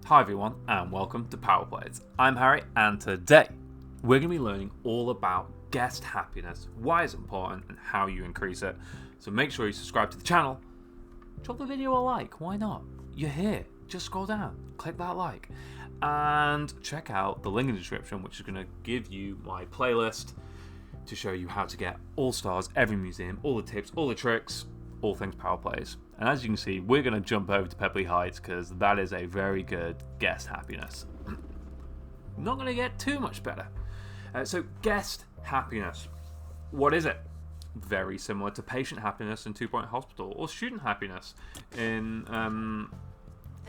Hi everyone and welcome to Power Plays. I'm Harry and today we're going to be learning all about guest happiness, why it's important and how you increase it. So make sure you subscribe to the channel, drop the video a like, why not? You're here, just scroll down, click that like and check out the link in the description which is going to give you my playlist to show you how to get all stars, every museum, all the tips, all the tricks, all things Power Plays. And as you can see, we're going to jump over to Pebbly Heights because that is a very good guest happiness. Not going to get too much better. So guest happiness, what is it? Very similar to patient happiness in 2 Point Hospital or student happiness in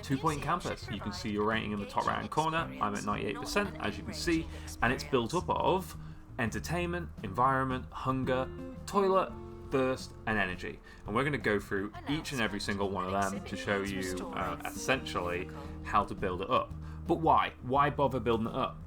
2 Point Campus. You can see your rating in the top right hand corner. I'm at 98% as you can see, and it's built up of entertainment, environment, hunger, toilet, thirst and energy, and we're going to go through each and every single one of them to show you essentially how to build it up. But why bother building it up?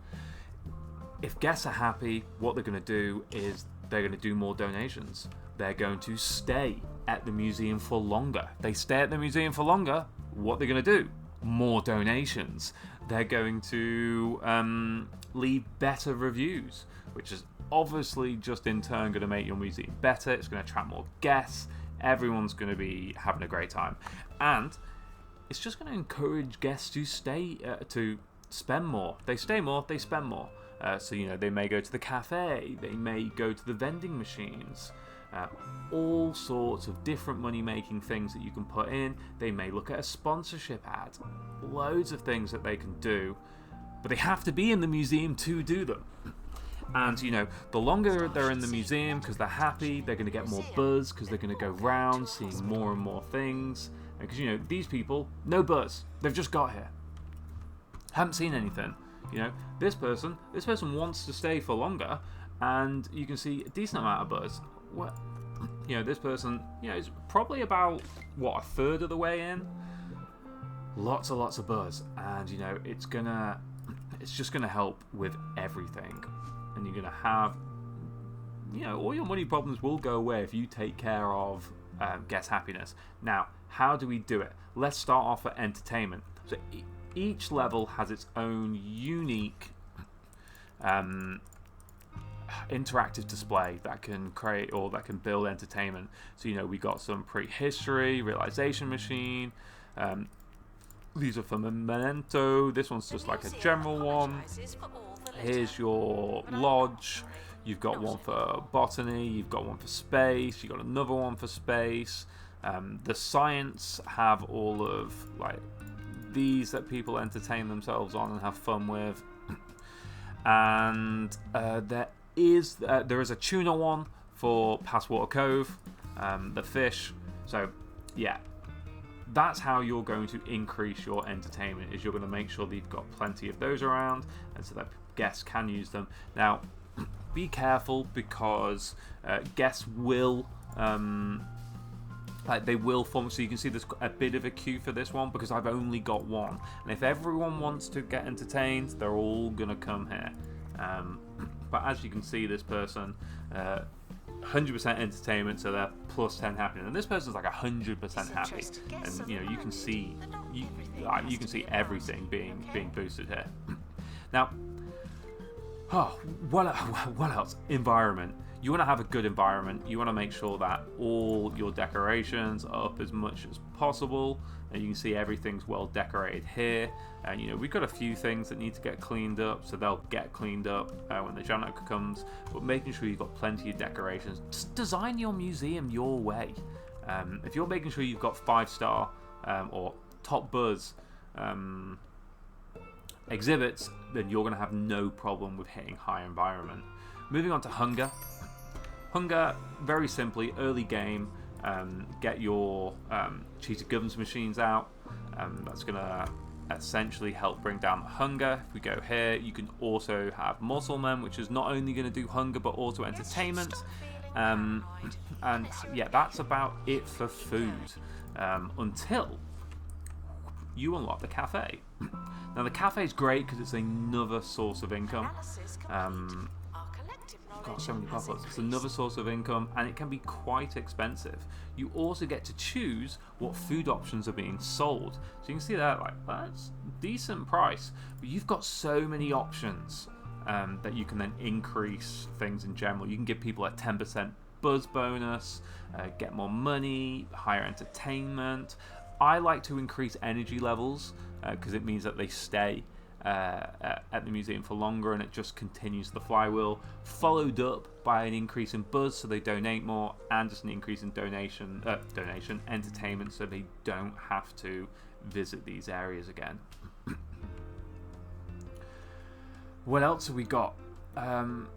If guests are happy, what they're going to do is they're going to do more donations. They're going to stay at the museum for longer. They stay at the museum for longer, what they're going to do? More donations. They're going to leave better reviews, which is obviously just in turn going to make your museum better. It's going to attract more guests. Everyone's going to be having a great time, and it's just going to encourage guests to stay, to spend more. They stay more, they spend more. So they may go to the cafe, they may go to the vending machines, all sorts of different money-making things that you can put in. They may look at a sponsorship ad, loads of things that they can do, but they have to be in the museum to do them. And the longer they're in the museum because they're happy, they're going to get more buzz because they're going to go round seeing more and more things. Because these people, no buzz, they've just got here, haven't seen anything. This person wants to stay for longer, and you can see a decent amount of buzz. Well, this person, is probably about a third of the way in. Lots of buzz, and it's just gonna help with everything. And you're going to have, all your money problems will go away if you take care of guest happiness. Now, how do we do it? Let's start off at entertainment. So each level has its own unique interactive display that can create or that can build entertainment. So, we got some prehistory, realization machine. These are for Memento. This one's just like a general one. Here's your lodge. You've got one for botany. You've got one for space. You've got another one for space. The science have all of these that people entertain themselves on and have fun with. And there is a tuna one for Passwater Cove, the fish. So yeah, that's how you're going to increase your entertainment, is you're going to make sure that you've got plenty of those around and so that guests can use them. Now be careful because guests will they will form, so you can see there's a bit of a queue for this one because I've only got one, and if everyone wants to get entertained they're all gonna come here. But as you can see, this person 100% entertainment, so they're plus 10 happiness, and this person's like 100% happy, and you can see you can see everything being boosted here. Now, what else? Environment. You want to have a good environment. You want to make sure that all your decorations are up as much as possible, and you can see everything's well decorated here. And we've got a few things that need to get cleaned up, so they'll get cleaned up when the janitor comes. But making sure you've got plenty of decorations. Just design your museum your way. If you're making sure you've got 5-star or top buzz exhibits, then you're going to have no problem with hitting high environment. Moving on to hunger. Hunger, very simply, early game, get your cheated governance machines out. That's going to essentially help bring down the hunger. If we go here, you can also have muscle men, which is not only going to do hunger but also entertainment. And yeah, that's about it for food until you unlock the cafe. Now the cafe is great because it's another source of income. got so many pop-ups. It's another source of income, and it can be quite expensive. You also get to choose what food options are being sold. So you can see that, like, that's a decent price, but you've got so many options that you can then increase things in general. You can give people a 10% buzz bonus, get more money, higher entertainment. I like to increase energy levels because it means that they stay at the museum for longer, and it just continues the flywheel, followed up by an increase in buzz so they donate more, and just an increase in entertainment so they don't have to visit these areas again. What else have we got?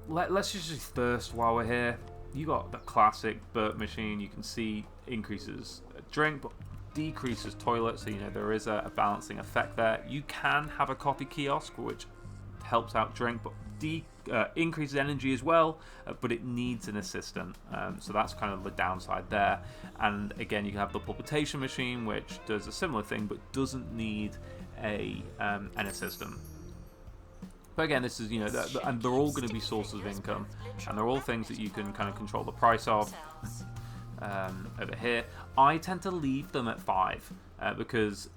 Let's just do thirst while we're here. You got the classic burp machine. You can see increases drink but decreases toilet, so you know there is a balancing effect there. You can have a coffee kiosk which helps out drink but increases energy as well, but it needs an assistant, so that's kind of the downside there. And again, you can have the pulpitation machine which does a similar thing but doesn't need an assistant. But again, this is, you know, and they're all going to be sources of income, and they're all things that you can kind of control the price of. Over here, I tend to leave them at 5 because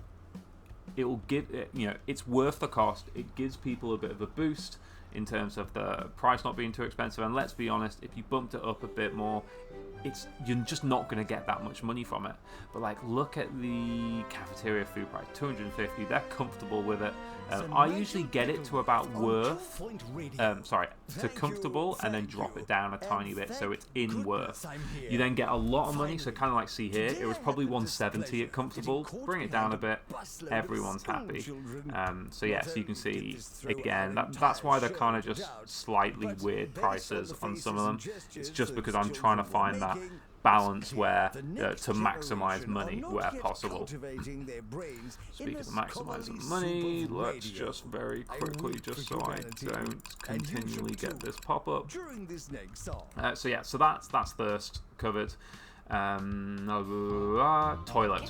it will give, you know, it's worth the cost. It gives people a bit of a boost in terms of the price not being too expensive. And let's be honest, if you bumped it up a bit more, you're just not going to get that much money from it. But like, look at the cafeteria food price, 250. They're comfortable with it. I usually get it to about to comfortable, and then drop it down a tiny bit so it's in worth. You then get a lot of money, so kind of like, see here, it was probably 170 at comfortable. Bring it down a bit, everyone's happy. So yeah, so you can see again, that's why they're kind of just slightly weird prices on some of them. It's just because I'm trying to find that balance where to maximize money where possible. Speaking of maximizing money, let's just very quickly, just so I don't continually get this pop up. So yeah, so that's thirst covered. Toilet,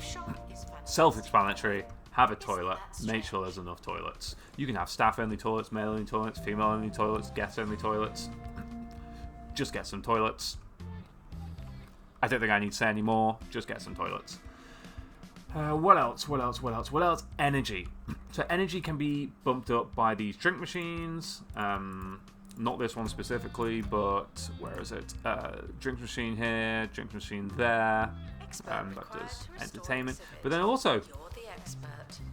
self-explanatory. Have a toilet. Make sure there's enough toilets. You can have staff-only toilets, male-only toilets, female-only toilets, guest-only toilets. Just get some toilets. I don't think I need to say any more. Just get some toilets. What else? Energy. So energy can be bumped up by these drink machines. Not this one specifically, but where is it? Drink machine here, drink machine there. That does entertainment. But then also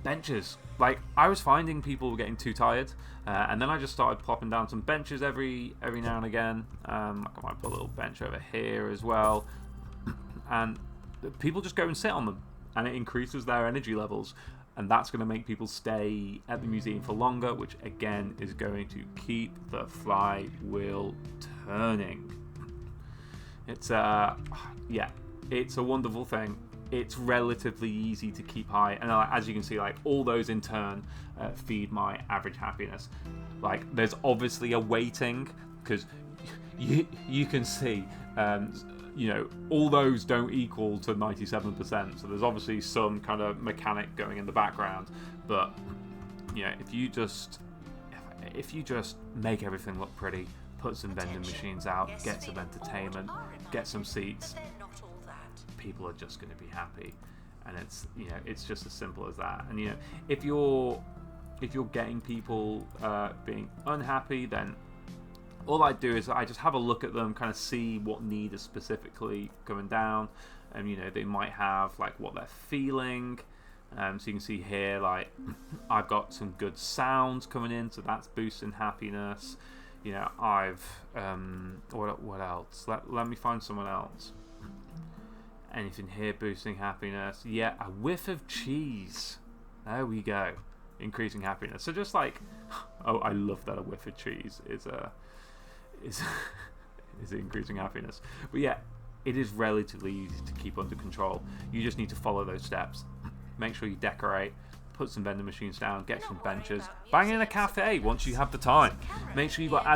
benches. Like, I was finding people were getting too tired, and then I just started plopping down some benches every now and again. I might put a little bench over here as well. And people just go and sit on them, and it increases their energy levels, and that's going to make people stay at the museum for longer, which again is going to keep the flywheel turning. It's it's a wonderful thing. It's relatively easy to keep high, and as you can see, like, all those in turn feed my average happiness. Like, there's obviously a weighting, because you can see you know, all those don't equal to 97%, so there's obviously some kind of mechanic going in the background. But you know, if you just make everything look pretty, put some vending machines out, get some entertainment, get some seats, people are just going to be happy. And it's, you know, it's just as simple as that. And you know, if you're getting people being unhappy, then all I do is I just have a look at them, kind of see what need is specifically going down, and you know, they might have like what they're feeling. So you can see here, like, I've got some good sounds coming in, so that's boosting happiness. You know, I've what else? Let me find someone else. Anything here boosting happiness? Yeah, a whiff of cheese. There we go, increasing happiness. So just like, oh, I love that a whiff of cheese is increasing happiness. But yeah, it is relatively easy to keep under control. You just need to follow those steps. Make sure you decorate, put some vending machines down, get some benches, bang in a cafe once you have the time. Make sure you've got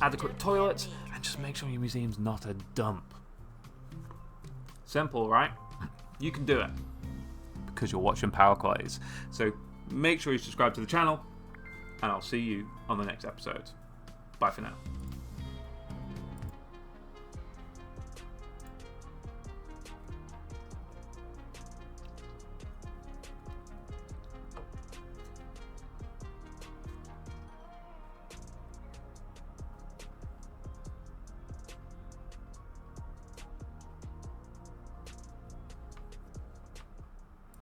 adequate toilets, and just make sure your museum's not a dump. Simple, right? You can do it because you're watching Power Plays. So make sure you subscribe to the channel, and I'll see you on the next episode. Bye for now.